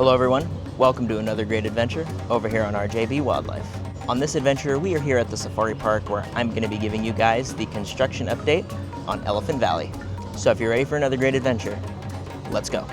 Hello everyone, welcome to another great adventure over here on RJB Wildlife. On this adventure, we are here at the safari park where I'm going to be giving you guys the construction update on Elephant Valley. So if you're ready for another great adventure, let's go.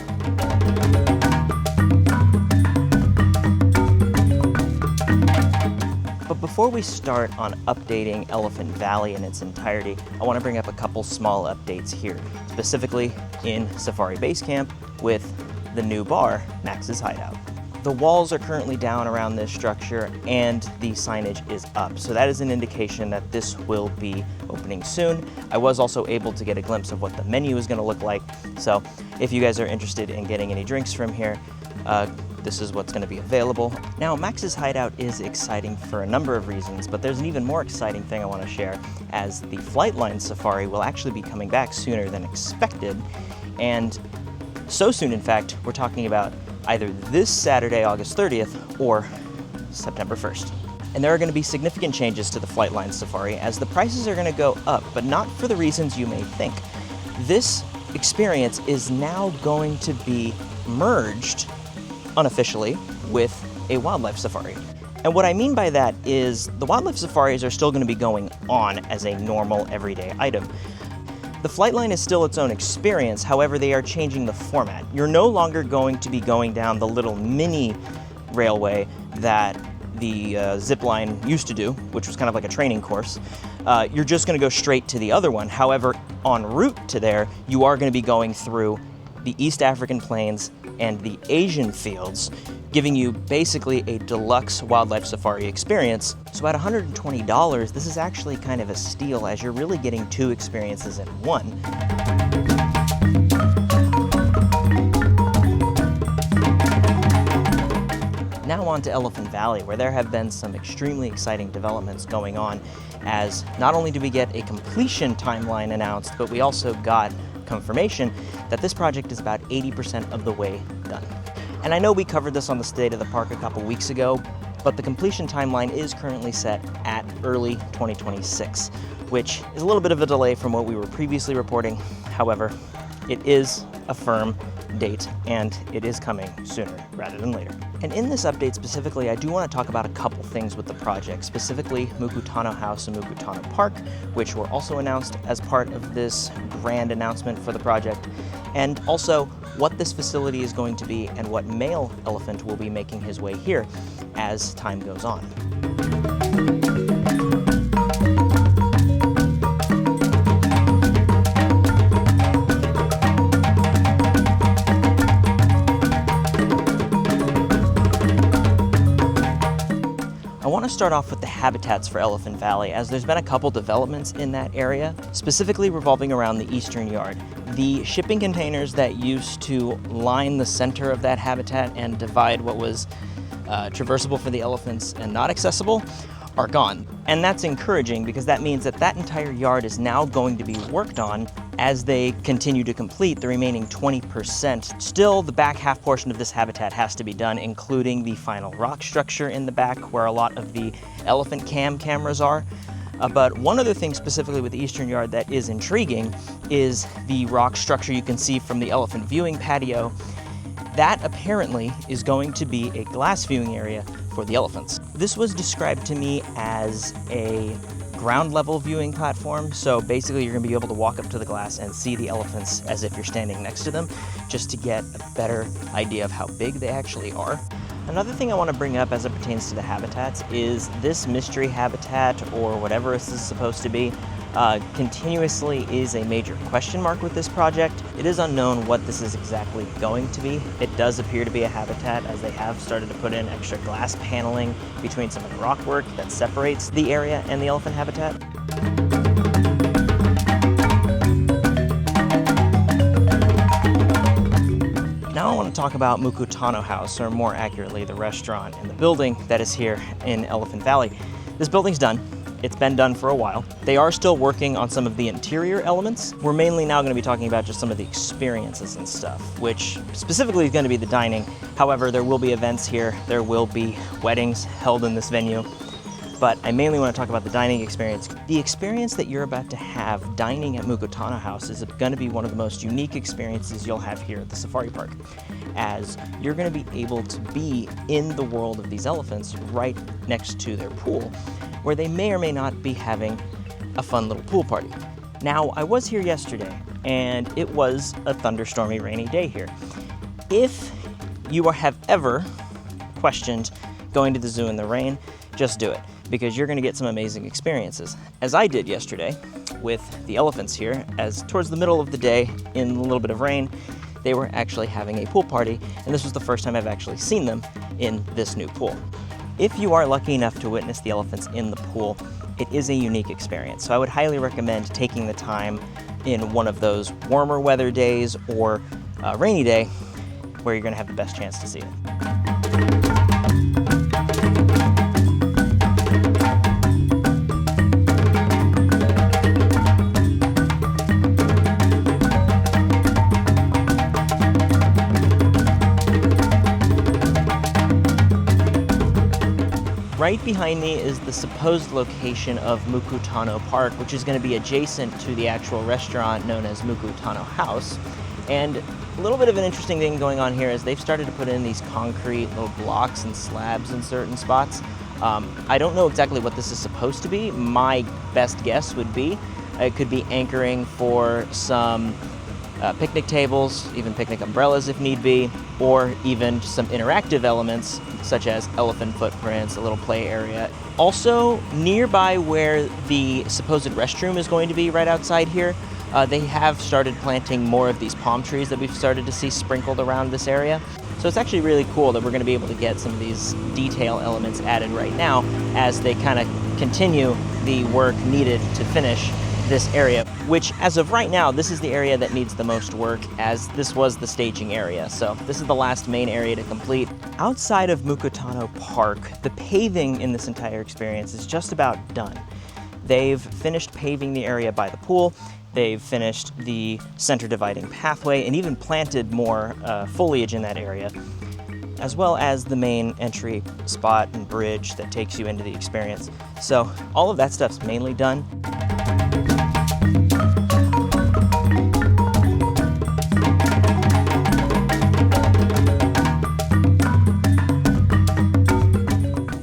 But before we start on updating Elephant Valley in its entirety, I want to bring up a couple small updates here, specifically in Safari Base Camp with the new bar, Max's Hideout. The walls are currently down around this structure and the signage is up, so that is an indication that this will be opening soon. I was also able to get a glimpse of what the menu is going to look like, so if you guys are interested in getting any drinks from here, this is what's going to be available. Now, Max's Hideout is exciting for a number of reasons, but there's an even more exciting thing I want to share, as the Flightline Safari will actually be coming back sooner than expected, and so soon, in fact, we're talking about either this Saturday, August 30th, or September 1st. And there are going to be significant changes to the Flightline Safari, as the prices are going to go up, but not for the reasons you may think. This experience is now going to be merged, unofficially, with a wildlife safari. And what I mean by that is the wildlife safaris are still going to be going on as a normal, everyday item. The Flightline is still its own experience, however, they are changing the format. You're no longer going to be going down the little mini railway that the zip line used to do, which was kind of like a training course. You're just going to go straight to the other one. However, en route to there, you are going to be going through the East African plains and the Asian fields, giving you basically a deluxe wildlife safari experience. So at $120, this is actually kind of a steal, as you're really getting two experiences in one. Now on to Elephant Valley, where there have been some extremely exciting developments going on, as not only do we get a completion timeline announced, but we also got confirmation that this project is about 80% of the way done. And I know we covered this on the State of the Park a couple weeks ago, but the completion timeline is currently set at early 2026, which is a little bit of a delay from what we were previously reporting. However, it is a firm date and it is coming sooner rather than later. And in this update specifically, I do want to talk about a couple things with the project, specifically Mkutano House and Mkutano Park, which were also announced as part of this grand announcement for the project, and also what this facility is going to be and what male elephant will be making his way here as time goes on. I want to start off with the habitats for Elephant Valley, as there's been a couple developments in that area, specifically revolving around the eastern yard. The shipping containers that used to line the center of that habitat and divide what was traversable for the elephants and not accessible are gone. And that's encouraging, because that means that that entire yard is now going to be worked on as they continue to complete the remaining 20%. Still, the back half portion of this habitat has to be done, including the final rock structure in the back where a lot of the elephant cameras are. But one other thing specifically with the eastern yard that is intriguing is the rock structure you can see from the elephant viewing patio. That apparently is going to be a glass viewing area for the elephants. This was described to me as a ground level viewing platform, so basically you're going to be able to walk up to the glass and see the elephants as if you're standing next to them, just to get a better idea of how big they actually are. Another thing I want to bring up as it pertains to the habitats is this mystery habitat, or whatever this is supposed to be, continuously is a major question mark with this project. It is unknown what this is exactly going to be. It does appear to be a habitat, as they have started to put in extra glass paneling between some of the rock work that separates the area and the elephant habitat. Now I want to talk about Mkutano House, or more accurately, the restaurant and the building that is here in Elephant Valley. This building's done. It's been done for a while. They are still working on some of the interior elements. We're mainly now going to be talking about just some of the experiences and stuff, which specifically is going to be the dining. However, there will be events here. There will be weddings held in this venue. but I mainly want to talk about the dining experience. The experience that you're about to have dining at Mkutano House is going to be one of the most unique experiences you'll have here at the safari park, as you're going to be able to be in the world of these elephants right next to their pool, where they may or may not be having a fun little pool party. Now, I was here yesterday, and it was a thunderstormy, rainy day here. If you have ever questioned going to the zoo in the rain, just do it, because you're going to get some amazing experiences, as I did yesterday with the elephants here, as towards the middle of the day, in a little bit of rain, they were actually having a pool party, and this was the first time I've actually seen them in this new pool. If you are lucky enough to witness the elephants in the pool, it is a unique experience, so I would highly recommend taking the time in one of those warmer weather days or a rainy day where you're going to have the best chance to see it. Right behind me is the supposed location of Mkutano Park, which is going to be adjacent to the actual restaurant known as Mkutano House. And a little bit of an interesting thing going on here is they've started to put in these concrete little blocks and slabs in certain spots. I don't know exactly what this is supposed to be. My best guess would be it could be anchoring for some picnic tables, even picnic umbrellas if need be, or even some interactive elements such as elephant footprints, a little play area. Also, nearby where the supposed restroom is going to be right outside here, they have started planting more of these palm trees that we've started to see sprinkled around this area. So it's actually really cool that we're going to be able to get some of these detail elements added right now as they kind of continue the work needed to finish this area, which as of right now, this is the area that needs the most work, as this was the staging area. So this is the last main area to complete. Outside of Mkutano Park, the paving in this entire experience is just about done. They've finished paving the area by the pool. They've finished the center dividing pathway and even planted more foliage in that area, as well as the main entry spot and bridge that takes you into the experience. So all of that stuff's mainly done.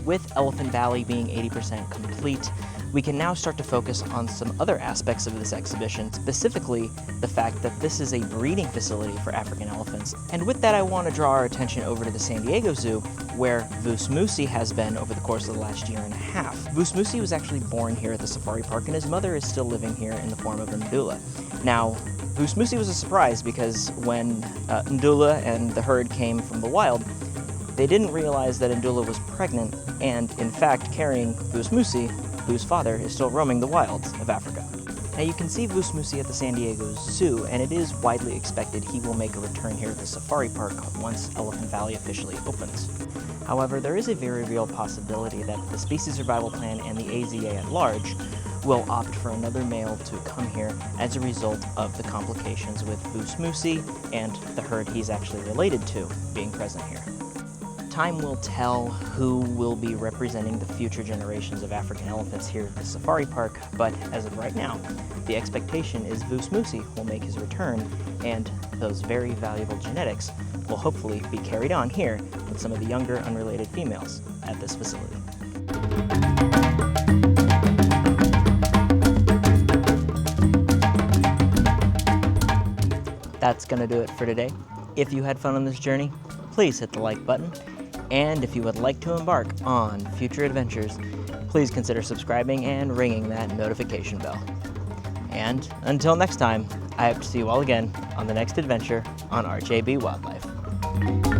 With Elephant Valley being 80% complete, we can now start to focus on some other aspects of this exhibition, specifically the fact that this is a breeding facility for African elephants. And with that, I want to draw our attention over to the San Diego Zoo, where Vus'Musi has been over the course of the last year and a half. Vus'Musi was actually born here at the safari park, and his mother is still living here in the form of Ndula. Now, Vus'Musi was a surprise because when Ndula and the herd came from the wild, they didn't realize that Ndula was pregnant and, in fact, carrying Vus'Musi, whose father is still roaming the wilds of Africa. Now, you can see Vus'Musi at the San Diego Zoo, and it is widely expected he will make a return here at the safari park once Elephant Valley officially opens. However, there is a very real possibility that the Species Survival Plan and the AZA at large will opt for another male to come here as a result of the complications with Vus'Musi and the herd he's actually related to being present here. Time will tell who will be representing the future generations of African elephants here at the safari park, but as of right now, the expectation is Vus'Musi will make his return, and those very valuable genetics will hopefully be carried on here with some of the younger unrelated females at this facility. That's gonna do it for today. If you had fun on this journey, please hit the like button. And if you would like to embark on future adventures, please consider subscribing and ringing that notification bell. And until next time, I hope to see you all again on the next adventure on RJB Wildlife.